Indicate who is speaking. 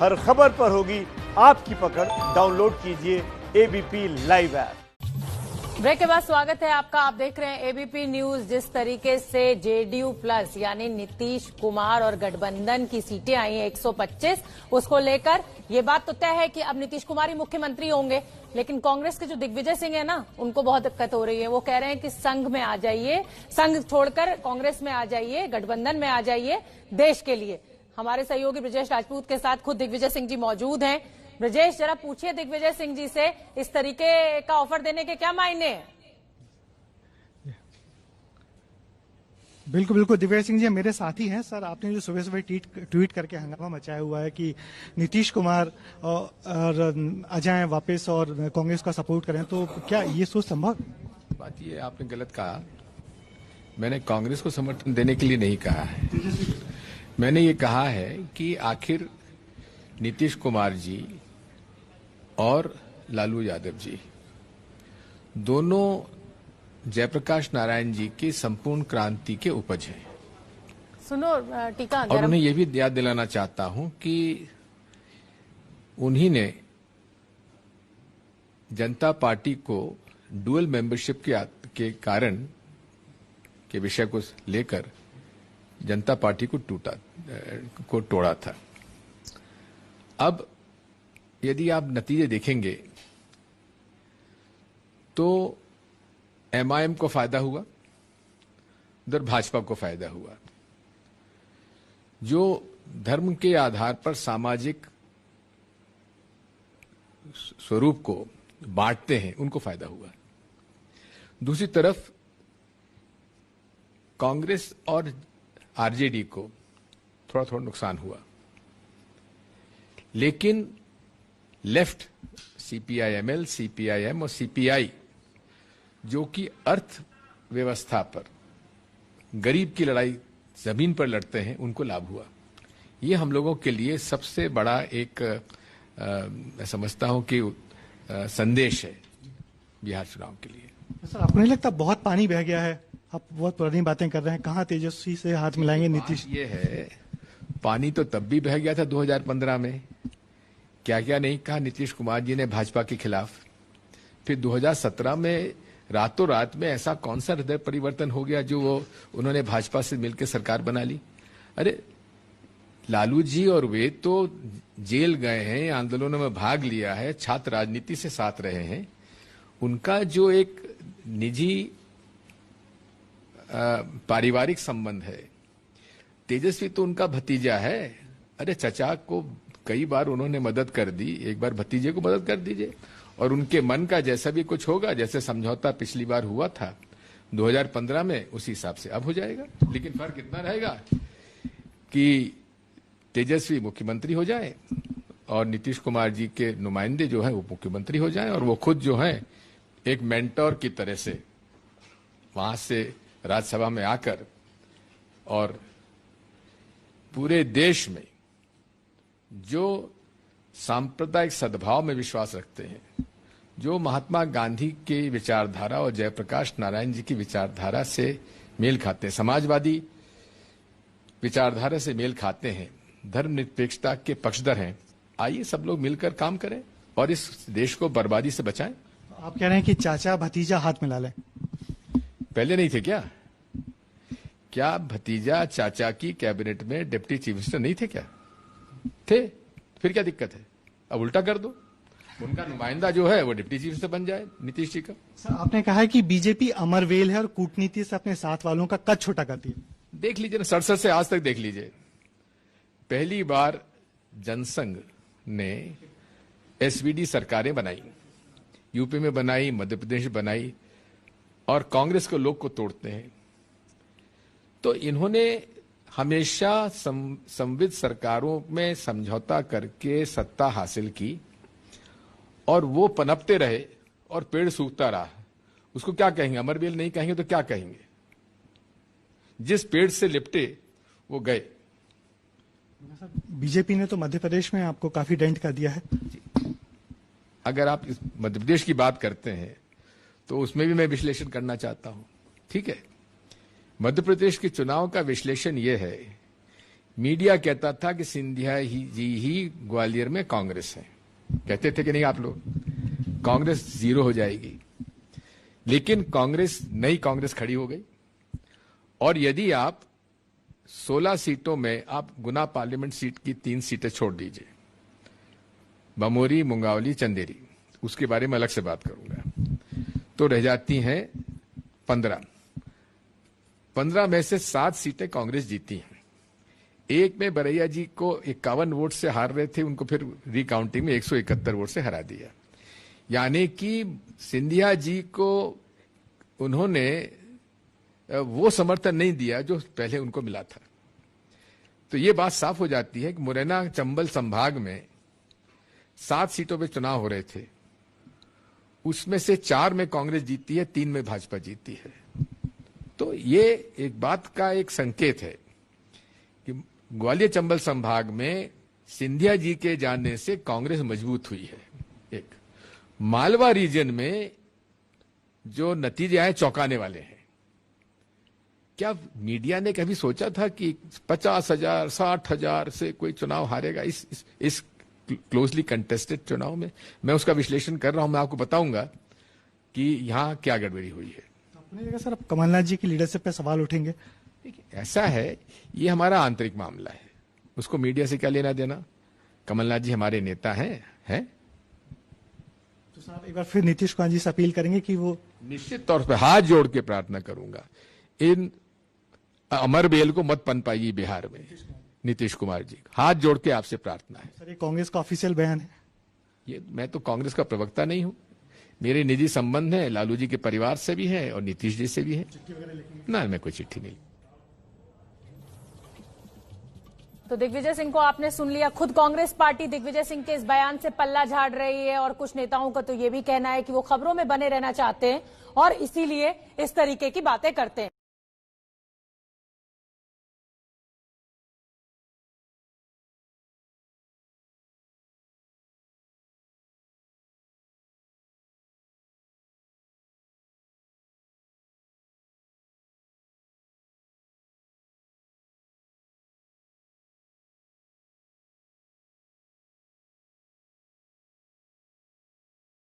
Speaker 1: हर खबर पर होगी आपकी पकड़। डाउनलोड कीजिए एबीपी लाइव ऐप।
Speaker 2: ब्रेक के बाद स्वागत है आपका। आप देख रहे हैं एबीपी न्यूज। जिस तरीके से जेडीयू प्लस यानी नीतीश कुमार और गठबंधन की सीटें आई हैं 125, उसको लेकर ये बात तो तय है कि अब नीतीश कुमार ही मुख्यमंत्री होंगे। लेकिन कांग्रेस के जो दिग्विजय सिंह है ना, उनको बहुत दिक्कत हो रही है। वो कह रहे हैं कि संघ में आ जाइए, संघ छोड़कर कांग्रेस में आ जाइए, गठबंधन में आ जाइए देश के लिए। हमारे सहयोगी ब्रजेश राजपूत के साथ खुद दिग्विजय सिंह जी मौजूद हैं। ब्रजेश, जरा पूछिए दिग्विजय सिंह जी से, इस तरीके का ऑफर देने के क्या मायने हैं?
Speaker 3: बिल्कुल बिल्कुल, दिग्विजय सिंह जी मेरे साथी हैं। सर, आपने जो सुबह सुबह ट्वीट करके हंगामा मचाया हुआ है कि नीतीश कुमार और आ जाएं वापस और कांग्रेस का सपोर्ट करें, तो क्या ये सोच संभव?
Speaker 4: बात ये आपने गलत कहा। मैंने कांग्रेस को समर्थन देने के लिए नहीं कहा है। मैंने ये कहा है कि आखिर नीतीश कुमार जी और लालू यादव जी दोनों जयप्रकाश नारायण जी की संपूर्ण क्रांति के उपज हैं।
Speaker 2: सुनो टीका,
Speaker 4: और उन्हें यह भी याद दिलाना चाहता हूं कि उन्हीं ने जनता पार्टी को डुअल मेंबरशिप के कारण के विषय को लेकर जनता पार्टी को तोड़ा था। अब यदि आप नतीजे देखेंगे तो एमआईएम को फायदा हुआ, उधर भाजपा को फायदा हुआ। जो धर्म के आधार पर सामाजिक स्वरूप को बांटते हैं उनको फायदा हुआ। दूसरी तरफ कांग्रेस और आरजेडी को थोड़ा थोड़ा नुकसान हुआ। लेकिन लेफ्ट सीपीआईएमएल, सीपीआईएम और सीपीआई जो कि अर्थव्यवस्था पर गरीब की लड़ाई जमीन पर लड़ते हैं, उनको लाभ हुआ। ये हम लोगों के लिए सबसे बड़ा एक मैं समझता हूं कि संदेश है बिहार चुनाव के लिए।
Speaker 3: सर, आपको नहीं लगता बहुत पानी बह गया है? आप बहुत पुरानी बातें कर रहे हैं। कहां तेजस्वी से हाथ मिलाएंगे नीतीश?
Speaker 4: ये है, पानी तो तब भी बह गया था 2015 में। क्या क्या नहीं कहा नीतीश कुमार जी ने भाजपा के खिलाफ। फिर 2017 में रातों रात में ऐसा कौन सा हृदय परिवर्तन हो गया जो वो उन्होंने भाजपा से मिलकर सरकार बना ली। अरे लालू जी और वे तो जेल गए हैं, आंदोलनों में भाग लिया है, छात्र राजनीति से साथ रहे हैं। उनका जो एक निजी पारिवारिक संबंध है, तेजस्वी तो उनका भतीजा है। अरे चचा को कई बार उन्होंने मदद कर दी, एक बार भतीजे को मदद कर दीजिए। और उनके मन का जैसा भी कुछ होगा, जैसे समझौता पिछली बार हुआ था 2015 में, उसी हिसाब से अब हो जाएगा। लेकिन फर्क इतना रहेगा कि तेजस्वी मुख्यमंत्री हो जाए और नीतीश कुमार जी के नुमाइंदे जो हैं वो मुख्यमंत्री हो जाएं, और वो खुद जो हैं एक मेंटोर की तरह से वहां से राज्यसभा में आकर और पूरे देश में जो सांप्रदायिक सद्भाव में विश्वास रखते हैं, जो महात्मा गांधी की विचारधारा और जयप्रकाश नारायण जी की विचारधारा से मेल खाते हैं, समाजवादी विचारधारा से मेल खाते हैं, धर्मनिरपेक्षता के पक्षधर हैं, आइए सब लोग मिलकर काम करें और इस देश को बर्बादी से बचाएं।
Speaker 3: आप कह रहे हैं कि चाचा भतीजा हाथ मिला लें?
Speaker 4: पहले नहीं थे क्या? क्या भतीजा चाचा की कैबिनेट में डिप्टी चीफ मिनिस्टर नहीं थे क्या? थे। फिर क्या दिक्कत है? अब उल्टा कर दो, उनका नुमाइंदा जो है वो डिप्टी चीफ मिनिस्टर बन जाए नीतीश जी का।
Speaker 3: सर, आपने कहा है कि बीजेपी अमरवेल है और कूटनीति से अपने साथ वालों का कद छोटा करती है।
Speaker 4: देख लीजिए ना, 67 से आज तक देख लीजिए। पहली बार जनसंघ ने एसवीडी सरकारें बनाई, यूपी में बनाई, मध्य प्रदेश बनाई, और कांग्रेस को लोग को तोड़ते हैं। तो इन्होंने हमेशा संविध सरकारों में समझौता करके सत्ता हासिल की और वो पनपते रहे और पेड़ सूखता रहा। उसको क्या कहेंगे? अमरवेल नहीं कहेंगे तो क्या कहेंगे? जिस पेड़ से लिपटे वो गए।
Speaker 3: बीजेपी ने तो मध्य प्रदेश में आपको काफी डेंट कर दिया है।
Speaker 4: अगर आप इस मध्य प्रदेश की बात करते हैं तो उसमें भी मैं विश्लेषण करना चाहता हूं। ठीक है, मध्य प्रदेश के चुनाव का विश्लेषण यह है मीडिया कहता था कि सिंधिया जी ही ग्वालियर में कांग्रेस है। कहते थे कि नहीं आप लोग, कांग्रेस 0 हो जाएगी। लेकिन कांग्रेस, नई कांग्रेस खड़ी हो गई। और यदि आप 16 सीटों में आप गुना पार्लियामेंट सीट की 3 सीटें छोड़ दीजिए, बमोरी, मुंगावली, चंदेरी, उसके बारे में अलग से बात करूंगा, तो रह जाती हैं 15। 15 में से 7 सीटें कांग्रेस जीती हैं। एक में बरैया जी को 51 वोट से हार रहे थे, उनको फिर रिकाउंटिंग में 171 वोट से हरा दिया। यानी कि सिंधिया जी को उन्होंने वो समर्थन नहीं दिया जो पहले उनको मिला था। तो ये बात साफ हो जाती है कि मुरैना चंबल संभाग में 7 सीटों पे चुनाव हो रहे थे, उसमें से 4 में कांग्रेस जीती है, 3 में भाजपा जीती है। तो ये एक बात का एक संकेत है कि ग्वालियर चंबल संभाग में सिंधिया जी के जाने से कांग्रेस मजबूत हुई है। एक मालवा रीजन में जो नतीजे आए चौंकाने वाले हैं। क्या मीडिया ने कभी सोचा था कि 50,000, 60,000 से कोई चुनाव हारेगा इस क्लोजली कंटेस्टेड चुनाव में? मैं उसका विश्लेषण कर रहा हूं, मैं आपको बताऊंगा कि यहां क्या गड़बड़ी हुई है।
Speaker 3: अपनी जगह सर, अब कमलनाथ जी की लीडरशिप पे सवाल उठेंगे?
Speaker 4: ऐसा है, ये हमारा आंतरिक मामला है, उसको मीडिया से क्या लेना देना। कमलनाथ जी हमारे नेता हैं?
Speaker 3: तो साहब एक बार फिर नीतीश कुमार जी से अपील करेंगे कि वो,
Speaker 4: निश्चित तौर पर हाथ जोड़ के प्रार्थना करूंगा, इन अमर बेल को मत पन पाइए बिहार में। नीतीश कुमार जी, हाथ जोड़ के आपसे प्रार्थना है।
Speaker 3: सर ये कांग्रेस का ऑफिशियल बयान है?
Speaker 4: ये, मैं तो कांग्रेस का प्रवक्ता नहीं हूं, मेरे निजी संबंध है लालू जी के परिवार से भी है और नीतीश जी से भी है। ना, मैं कोई चिट्ठी नहीं।
Speaker 2: तो दिग्विजय सिंह को आपने सुन लिया। खुद कांग्रेस पार्टी दिग्विजय सिंह के इस बयान से पल्ला झाड़ रही है और कुछ नेताओं का तो ये भी कहना है कि वो खबरों में बने रहना चाहते हैं और इसीलिए इस तरीके की बातें करते हैं।